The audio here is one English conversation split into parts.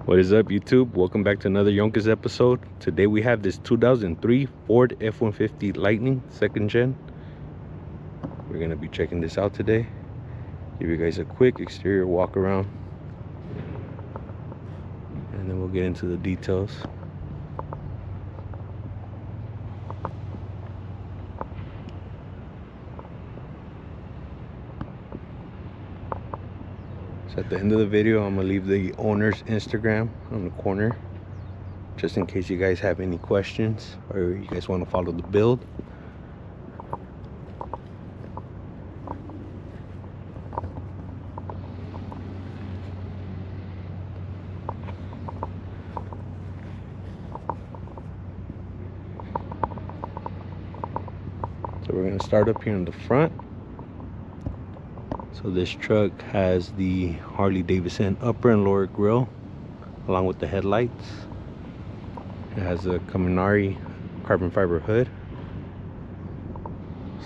What is up, YouTube? Welcome back to another Yonkes episode. Today we have this 2003 Ford F-150 Lightning 2nd gen. We're gonna be checking this out today. Give you guys a quick exterior walk around, and then we'll get into the details. So at the end of the video, I'm gonna leave the owner's Instagram on the corner, just in case you guys have any questions or you guys want to follow the build. So we're gonna start up here in the front. So this truck has the Harley Davidson upper and lower grille along with the headlights. It has a Kaminari carbon fiber hood.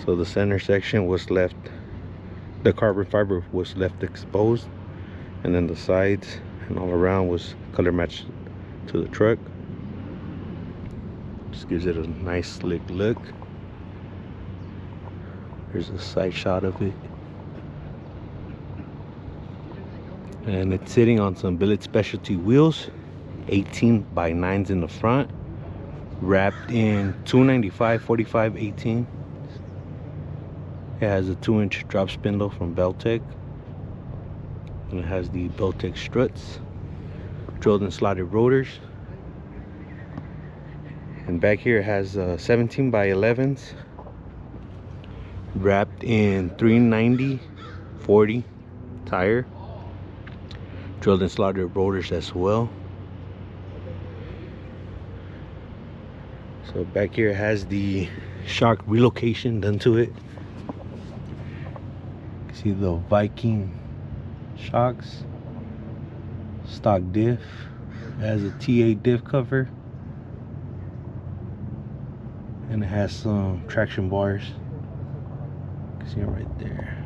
So the center section was left, the carbon fiber was left exposed, and then the sides and all around was color matched to the truck. Just gives it a nice slick look. Here's a side shot of it. And it's sitting on some billet specialty wheels, 18 by 9s in the front, wrapped in 295 45 18. It has a 2-inch drop spindle from Beltec, and it has the Beltec struts, drilled and slotted rotors. And back here it has 17 by 11s, wrapped in 390 40 tire, drilled and slotted rotors as well. So back here it has the shock relocation done to it. You can see the Viking shocks, stock diff. It has a T8 diff cover, and it has some traction bars. You can see them right there.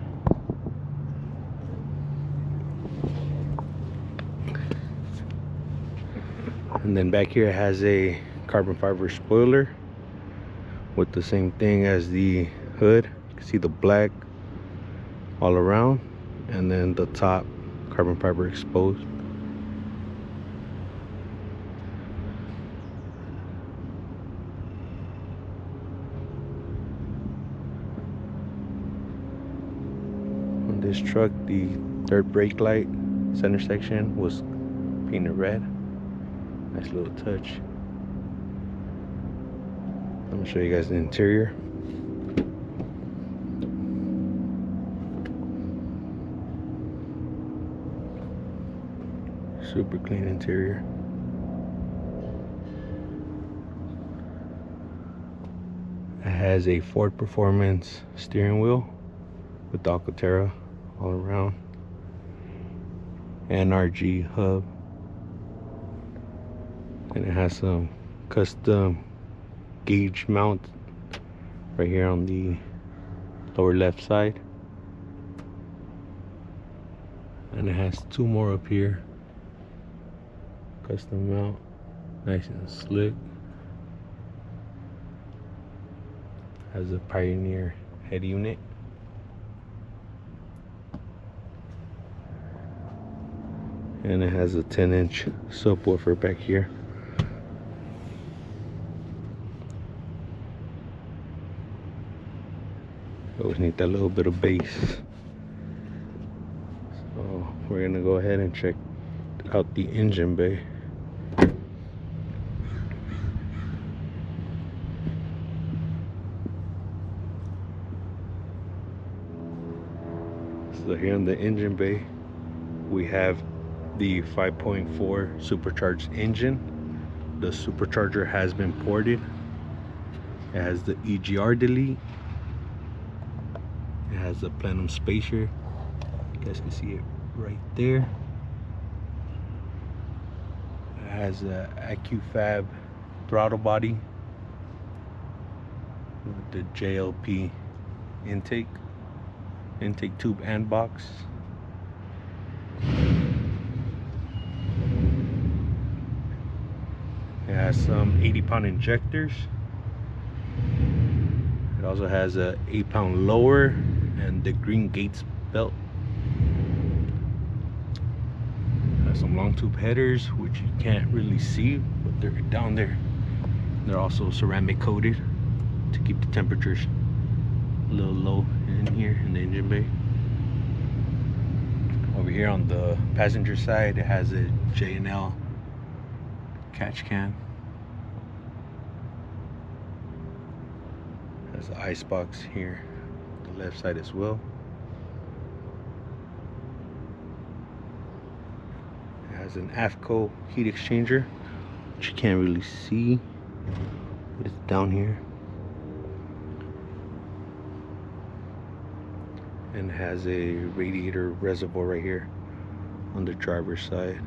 And then back here it has a carbon fiber spoiler with the same thing as the hood. You can see the black all around, and then the top carbon fiber exposed. On this truck, the third brake light center section was painted red. Nice little touch. I'm gonna show you guys the interior. Super clean interior. It has a Ford Performance steering wheel with Alcantara all around, and RG hub. And it has some custom gauge mount right here on the lower left side, and it has two more up here, custom mount, nice and slick. Has a Pioneer head unit. And it has a 10-inch subwoofer back here. Always need that little bit of bass. So we're gonna go ahead and check out the engine bay. So here in the engine bay, we have the 5.4 supercharged engine. The supercharger has been ported. It has the EGR delete. It has a plenum spacer. You guys can see it right there. It has a AccuFab throttle body with the JLP intake tube and box. It has some 80-pound injectors. It also has a 8-pound lower and the green gates belt. It has some long tube headers, which you can't really see, but they're down there. They're also ceramic coated to keep the temperatures a little low in here in the engine bay. Over here on the passenger side, it has a J&L catch can. Has the ice box here on the left side as well. It has an AFCO heat exchanger, which you can't really see, but it's down here. And it has a radiator reservoir right here on the driver's side.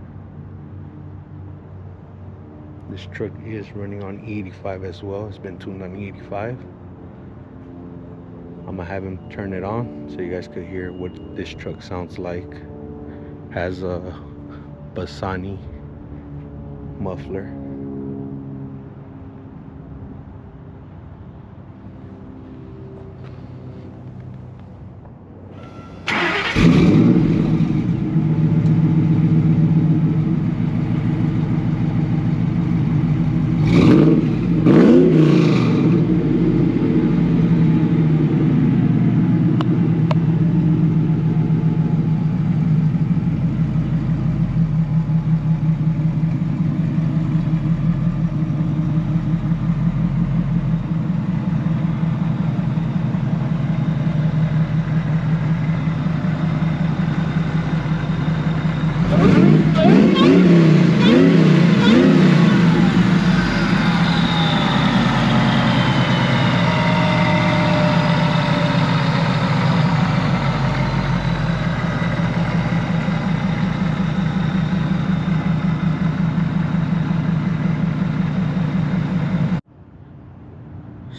This truck is running on E85 as well. It's been tuned on E85. I'm gonna have him turn it on so you guys could hear what this truck sounds like. Has a Bassani muffler.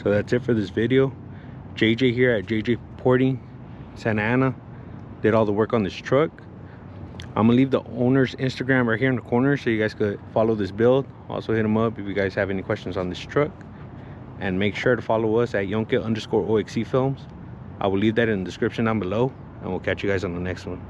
So that's it for this video. JJ here at JJ Porting Santa Ana did all the work on this truck. I'm gonna leave the owner's Instagram right here in the corner so you guys could follow this build. Also hit him up if you guys have any questions on this truck, and make sure to follow us at Yonke_OXC Films. I will leave that in the description down below, and we'll catch you guys on the next one.